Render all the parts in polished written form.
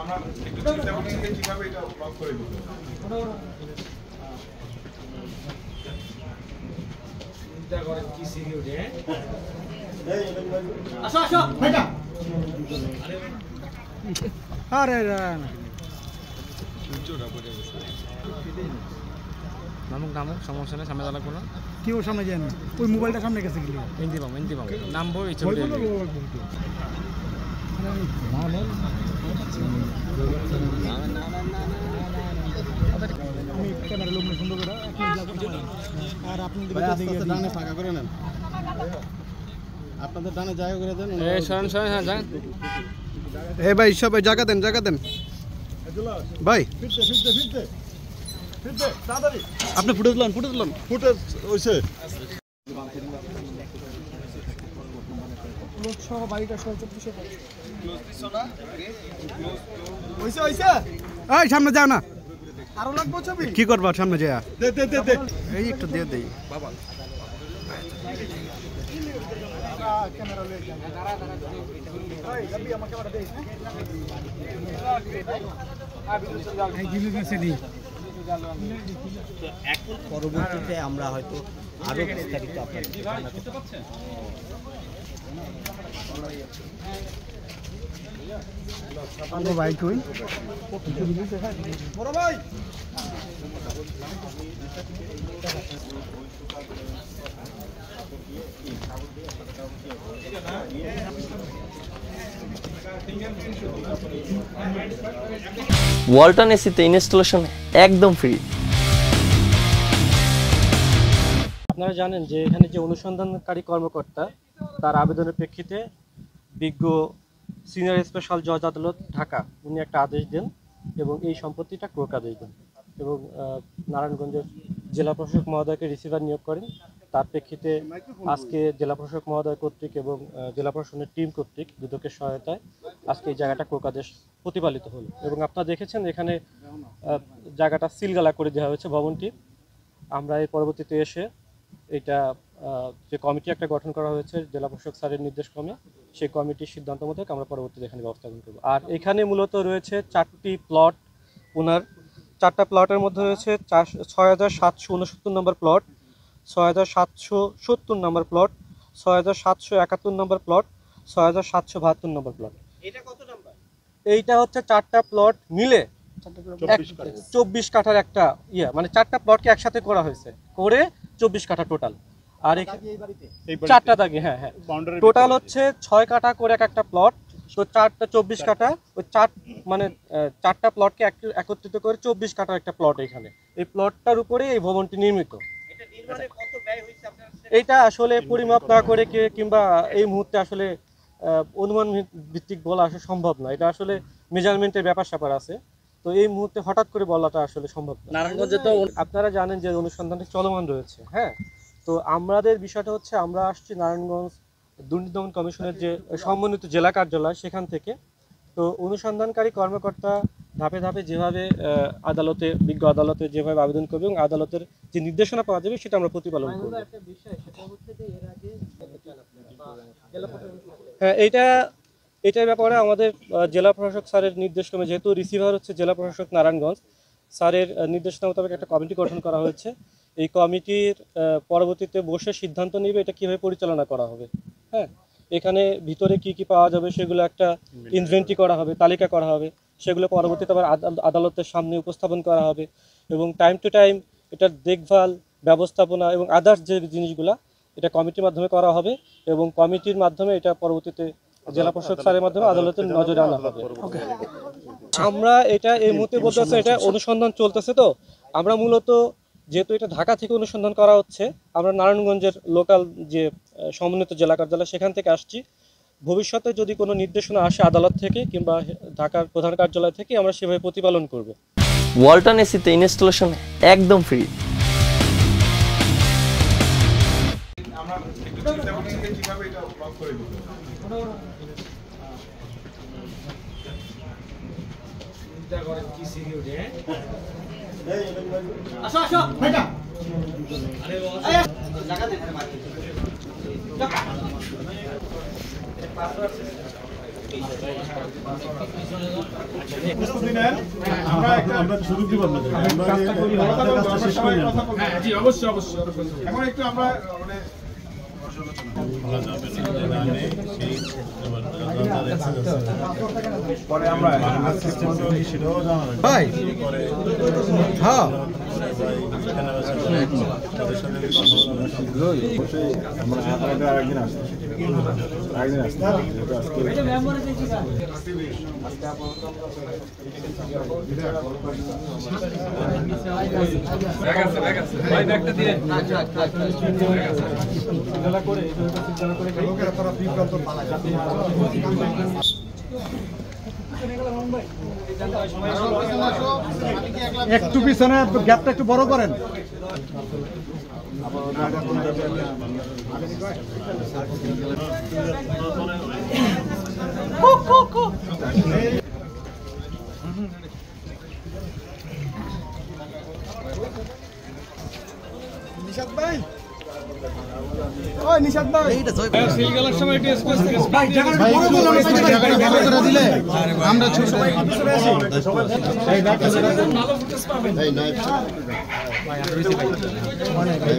আমরা একটু চিন্তা করছি যে কিভাবে এটা ব্লক করে দিতে হবে। চিন্তা করেন কি সিকিউরিটি আসো আসো ভাইটা আরে রে সূর্যটা পড়ে গেছে নামুক সমস্যা নেই, সামনে দাঁড়া কোনো কি ওর সামনে যান ওই মোবাইলটা সামনে গেছে গেলি এনতি পাবো নামবো এই ছবি আমি ক্যামেরা লোক সুন্দর করে আর আপনাদের ডানে ফাঁকা করে নেন, আপনাদের ডানে জায়গা করে দেন। সরেন হ্যাঁ যান। এ ভাই সবাই জায়গা দেন ভাই। আপনি ফুটেজ লন ফুটেজ হইছে লোক সহ বাড়িটা সহ 2400 এই সামনে যাও না, আরো লাগবে ছবি কি করবা সামনে যা দে এই একটু দিয়ে দেই বাবা ক্যামেরা লয়ে যান ভাই গাবি আমার ক্যামেরা দে এই জিনিস আছে দি এখন পরবর্তীতে আমরা হয়তো আরো বিস্তারিত আপনাদের জানাতে পারছি। ভাই কই বড় ভাই ওয়ালটন এসিতে ইনস্টলেশন একদম ফ্রি। আপনারা জানেন যে এখানে যে অনুসন্ধানকারী কর্মকর্তা তার আবেদনের প্রেক্ষিতে বিজ্ঞ সিনিয়র স্পেশাল জজ আদালত ঢাকা উনি একটা আদেশ দেন এবং এই সম্পত্তিটা ক্রোক আদেশ দেন এবং নারায়ণগঞ্জের জেলা প্রশাসক মহোদয়কে রিসিভার নিয়োগ করেন। তার প্রেক্ষিতে আজকে জেলা প্রশাসক মহোদয় কর্তৃক এবং জেলা প্রশাসনের টিম কর্তৃক দুদকের সহায়তায় আজকে এই জায়গাটা ক্রোক আদেশ প্রতিপালিত হলো এবং আপনারা দেখেছেন এখানে জায়গাটা সিলগালা করে দেওয়া হয়েছে ভবনটি। আমরা এর পরবর্তীতে এসে এটা যে কমিটি একটা গঠন করা হয়েছে জেলা প্রশাসক স্যারের নির্দেশক্রমে, সেই কমিটির সিদ্ধান্ত মোতাবেক আমরা পরবর্তীতে এখানে ব্যবস্থা গ্রহণ করব। আর এখানে মূলত রয়েছে 4টি প্লট, ওনার 4টা প্লটের মধ্যে রয়েছে 6769 নম্বর প্লট, 6770 নম্বর প্লট, 6771 নম্বর প্লট, 6772 নম্বর প্লট। এটা কত নাম্বার? এইটা হচ্ছে 4টা প্লট মিলে 24 কাঠার একটা মানে 4টা প্লটকে একসাথে করা হয়েছে করে 24 কাঠা টোটাল। আর এই 4টা দাগে হ্যাঁ টোটাল হচ্ছে 6 কাঠা করে একটা প্লট, তো 4টা 24 কাঠা, ওই 4 মানে 4টা প্লটকে একত্রিত করে 24 কাঠার একটা প্লট এখানে। এই প্লটটার উপরে এই ভবনটি নির্মিত। এটা নির্মাণে কত ব্যয় হয়েছে আপনার? এইটা আসলে পরিমাপ না করে কিংবা এই মুহূর্তে আসলে অনুমান ভিত্তিক বলা আসলে সম্ভব না, এটা আসলে মেজারমেন্টের ব্যাপার স্যাপার আছে, তো এই মুহূর্তে হঠাৎ করে বলাটা আসলে সম্ভব না। নারায়ণগঞ্জে তো আপনারা জানেন যে অনুসন্ধানটি চলমান রয়েছে। হ্যাঁ, তো আমাদের বিষয়টা হচ্ছে আমরা আসছি নারায়ণগঞ্জ দুর্নীতি দমন কমিশনের যে সমন্বিত জেলা কার্যালয় সেখান থেকে। তো অনুসন্ধানকারী কর্মকর্তা ধাপে ধাপে যেভাবে আদালতে বিজ্ঞ আদালতে যেভাবে আবেদন করবে এবং আদালতের যে নির্দেশনা পাওয়া যাবে সেটা আমরা প্রতিপালন করব। হ্যাঁ, এটার ব্যাপারে আমাদের জেলা প্রশাসক স্যারের নির্দেশক্রমে, যেহেতু রিসিভার হচ্ছে জেলা প্রশাসক নারায়ণগঞ্জ, স্যারের নির্দেশনা মোতাবেক একটা কমিটি গঠন করা হয়েছে। এই কমিটির পরবর্তীতে বসে সিদ্ধান্ত নেবে এটা কীভাবে পরিচালনা করা হবে। হ্যাঁ, এখানে ভিতরে কি কি পাওয়া যাবে সেগুলো একটা ইনভেন্টরি করা হবে, তালিকা করা হবে, সেগুলো পরবর্তীতে আবার আদালতের সামনে উপস্থাপন করা হবে এবং টাইম টু টাইম এটার দেখভাল ব্যবস্থাপনা এবং আদার্স যে জিনিসগুলো এটা কমিটির মাধ্যমে করা হবে এবং কমিটির মাধ্যমে এটা পরবর্তীতে জেলা প্রশাসক স্যারের মাধ্যমে আদালতের নজরে আনা হবে। আমরা এটা এই মুহূর্তে বলতে পারছি এটা অনুসন্ধান চলতেছে, তো আমরা মূলত যেহেতু এটা ঢাকা থেকে অনুসন্ধান করা হচ্ছে, আমরা নারায়ণগঞ্জের লোকাল যে সমন্বিত জেলা কার্যালয় সেখান থেকে আসছি। ভবিষ্যতে যদি কোনো নির্দেশনা আসে আদালত থেকে কিংবা ঢাকার প্রধান কার্যালয় থেকে, আমরা সেভাবে প্রতিপালন করব। ওয়ালটন এসিতে ইনস্টলেশন একদম ফ্রি। আমরা একটু চিন্তা করছি যে কিভাবে এটা ব্লক করে দিতে হবে। চিন্তা করেন কি সিকিউরিটি আসো আসো ভাইটা আরে জায়গা দিতে মার্কেট প্রস্তুতি নেন, আমরা সুযোগ দিব আপনাদের। জি অবশ্যই অবশ্যই। এখন একটু আমরা মানে পরে আমরা ভাই হ্যাঁ আরেকদিন আসতে একটু পিছনে গ্যাপটা একটু বড় করেন। নিশাদ ভাই, ওই নিশাদ ভাই, ভাই জায়গাটা বড় করে দিলে আমরা ছোট ভাই পিছনে আসি। এই নাইফ ভাই আমরা বেশি ভাই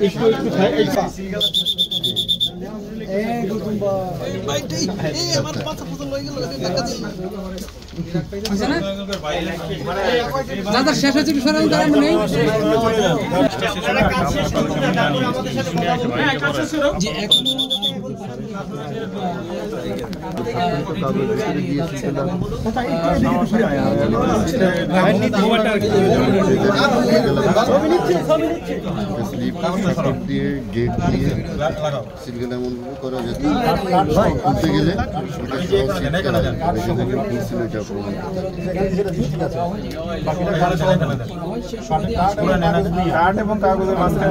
একটু এই গুতুম ভাই এই আমার পাছা পছন্দ হয়ে গেল টাকা দিন আছে না দাদা শেষ হচ্ছে কি সরান দাঁড়া নেই কাজ শেষ করতে তারপর আমাদের সাথে কথা বলবে। হ্যাঁ কাজ শেষ করো জি এখন গেট দিয়ে সিঙ্গেল এমন করা যেত করতে গেলে মাথায়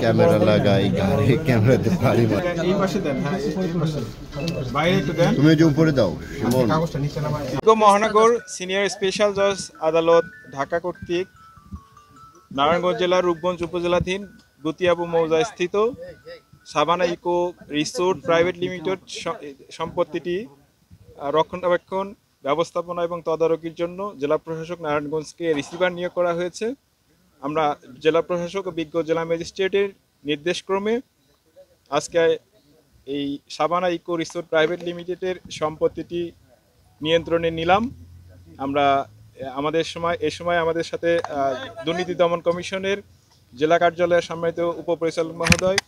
ক্যামেরা লাগাই গাড়ি ক্যামেরাতে পারি এই পাশে দেন। হ্যাঁ এই পাশে বাইরে একটু দেন। তুমি যে উপরে দাও শিমন মহানগর সিনিয়র স্পেশাল জজ আদালত ঢাকা কর্তৃক নারায়ণগঞ্জ জেলার রূপগঞ্জ উপজেলাধীন গুতিয়াবু মৌজায় স্থিত Sabana eco resort private limited সম্পত্তিটি রক্ষণাবেক্ষণ ব্যবস্থাপনা এবং তদারকির জন্য জেলা প্রশাসক নারায়ণগঞ্জকে রিসিভার নিয়োগ করা হয়েছে। আমরা জেলা প্রশাসক ও বিজ্ঞ জেলা ম্যাজিস্ট্রেটের নির্দেশক্রমে আজকে এই সাবানা ইকো রিসোর্ট প্রাইভেট লিমিটেডের সম্পত্তিটি নিয়ন্ত্রণে নিলাম। আমরা এই সময় আমাদের সাথে দুর্নীতি দমন কমিশনের জেলা কার্যালয়ের সম্মানিত উপপরিচালক মহোদয়,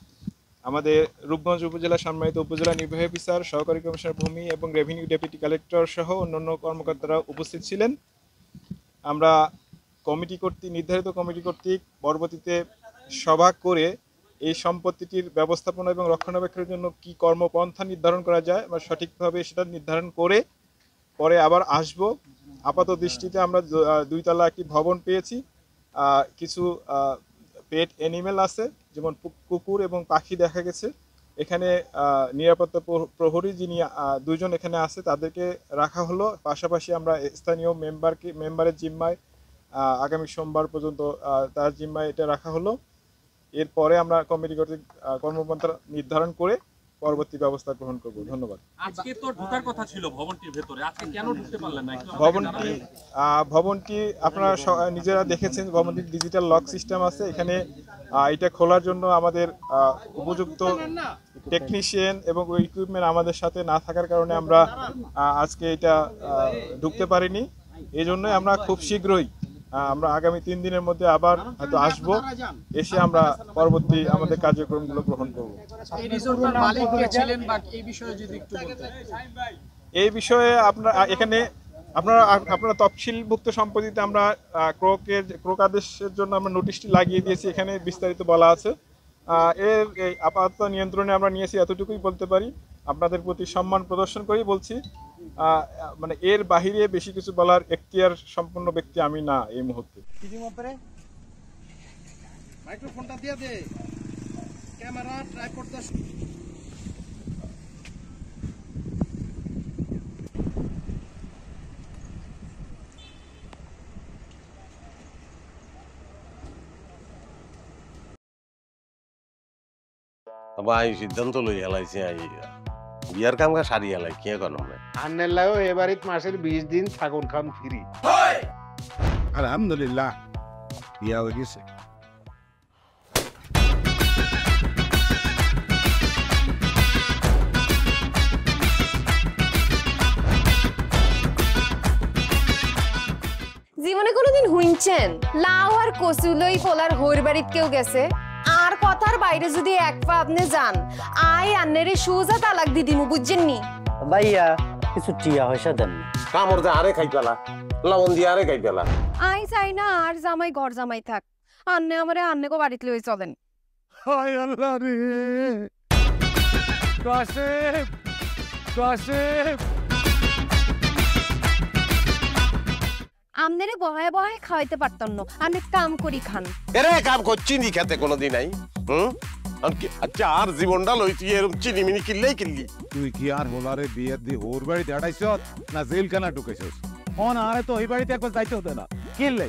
আমাদের রূপগঞ্জ উপজেলার সম্মানিত উপজেলা নির্বাহী অফিসার, সহকারী কমিশনার ভূমি এবং রেভিনিউ ডেপুটি কালেক্টর সহ অন্যান্য কর্মকর্তারা উপস্থিত ছিলেন। আমরা নির্ধারিত কমিটি কর্তৃক পরবর্তীতে সভা করে এই সম্পত্তিটির ব্যবস্থাপনা এবং রক্ষণাবেক্ষণের জন্য কি কর্মপন্থা নির্ধারণ করা যায় বা সঠিকভাবে সেটা নির্ধারণ করে পরে আবার আসব। আপাত দৃষ্টিতে আমরা 2 তলা একটি ভবন পেয়েছি, কিছু পেট অ্যানিমেল আছে যেমন কুকুর এবং পাখি দেখা গেছে। এখানে নিরাপত্তা প্রহরী যিনি 2 জন এখানে আছে তাদেরকে রাখা হলো। পাশাপাশি আমরা স্থানীয় মেম্বারের জিম্মায় আগামী সোমবার পর্যন্ত তার জিম্মায় এটা রাখা হলো। এরপরে আমরা কমিটি কর্তৃক কর্মপন্থা নির্ধারণ করে পরবর্তী ব্যবস্থা গ্রহণ করব। ধন্যবাদ। আজকে তো ঢোকার কথা ছিল ভবনটির ভেতরে, আজকে কেন ঢুকতে পারলেন না? ভবনটি আপনারা নিজেরা দেখেছেন, ভবনটির ডিজিটাল লক সিস্টেম আছে। এখানে এটা খোলার জন্য আমাদের উপযুক্ত টেকনিশিয়ান এবং ইকুইপমেন্ট আমাদের সাথে না থাকার কারণে আমরা আজকে এটা ঢুকতে পারিনি। এই জন্যই আমরা খুব শীঘ্রই আমরা আগামী 3 দিনের মধ্যে আবার হয়তো আসব, এসে আমরা পরবর্তী আমাদের কার্যক্রমগুলো গ্রহণ করব। এই বিষয়ে আপনারা তফসিলভুক্ত সম্পত্তিতে আমরা ক্রোক আদেশের জন্য আমরা নোটিশটি লাগিয়ে দিয়েছি, এখানে বিস্তারিত বলা আছে। এর আপাতত নিয়ন্ত্রণে আমরা নিয়েছি, এতটুকুই বলতে পারি। আপনাদের প্রতি সম্মান প্রদর্শন করেই বলছি, মানে এর বাহিরে বেশি কিছু বলার এখতিয়ার সম্পন্ন ব্যক্তি আমি না এই মুহূর্তে। মাইক্রোফোনটা দিয়ে দে, ক্যামেরা ট্রাইপড দা। ভাই সিদ্ধান্ত লই হেলাইছে আই বিয়ার কাম কা সারি হেলাই কি এখন আমরা আন্নের লাগো এবারে মাসের 20 দিন ছাগল খাম ফ্রি আলহামদুলিল্লাহ বিয়া হয়ে গেছে জীবনে কোনোদিন হুইনছেন লাউ আর কচু লই পোলার হইর বাড়িত কেউ গেছে আর কথার বাইরে যদি এক পা আপনি যান আই আন্নেরে সুজা তালাক দি দিমু বুঝছেন নি ভাইয়া কিছু টিয়া পয়সা দেন কামর দে আরে খাই পেলা লবণ দিয়ে আরে খাই পেলা আই চাই না আর জামাই ঘর জামাই থাক আন্নে আমারে আন্নে কো বাড়িতে লই চলেন হায় আল্লাহ রে কাসেম কাসেম আমনেরে বহায় বহায় খাওয়াইতে পারতাম না আন্নে কাম করি খান এরে কাম করছি নি খেতে কোনোদিন নাই আচ্ছা আর জীবনটা লই তুই এরকম চিনি মিনি কিল্লেই কিল্লি তুই কি আর হোলারে বিয়ের দি ওর বাড়িতে আড়াইছ না জেল কানা ঢুকেছিস অন আরে তো ওই বাড়িতে একবার যাইতে হতো না কিনলে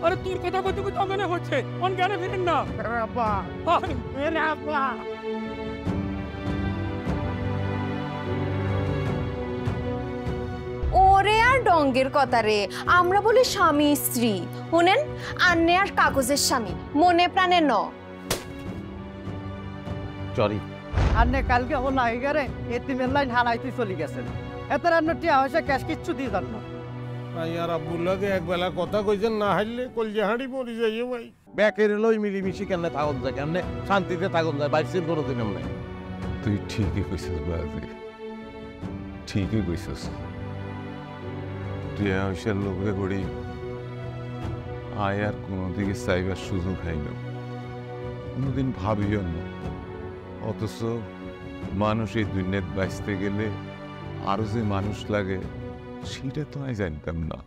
আরে তোর কথা কইতে কইতে অজ্ঞান হচ্ছে অন জ্ঞানে ফিরেন না আব্বা মেরে আব্বা ওরে আর ডঙ্গের কথা রে আমরা বলি স্বামী স্ত্রী শুনেন আন্নে আর কাগজের স্বামী মনে প্রাণে ন সরি আন্নে কালকে ও নাই গরে এতিমের লাইন হালাইতে চলে গেছেন এত রান্না টিয়া হইছে ক্যাশ কিচ্ছু দিয়ে জান না ভাই আর আব্বুল্লাহকে এক বেলা কথা কইছেন না হাইলে কলজে হাঁড়ি মরি যাইয়ে ভাই ব্যাকের লই মিলিমিশি কেমনে থাকুন যায় কেমনে শান্তিতে থাকুন যায় বাইসের কোনোদিন এমনি তুই ঠিকই কইছিস বাজে ঠিকই কইছিস টিয়া পয়সার লোভে করি আয় আর কোনোদিকে চাইবার সুযোগ হয় না কোনোদিন ভাবিও না অথচ মানুষ এই দুনিয়ায় বাঁচতে গেলে আরো যে মানুষ লাগে সেটা তো আমি জানতাম না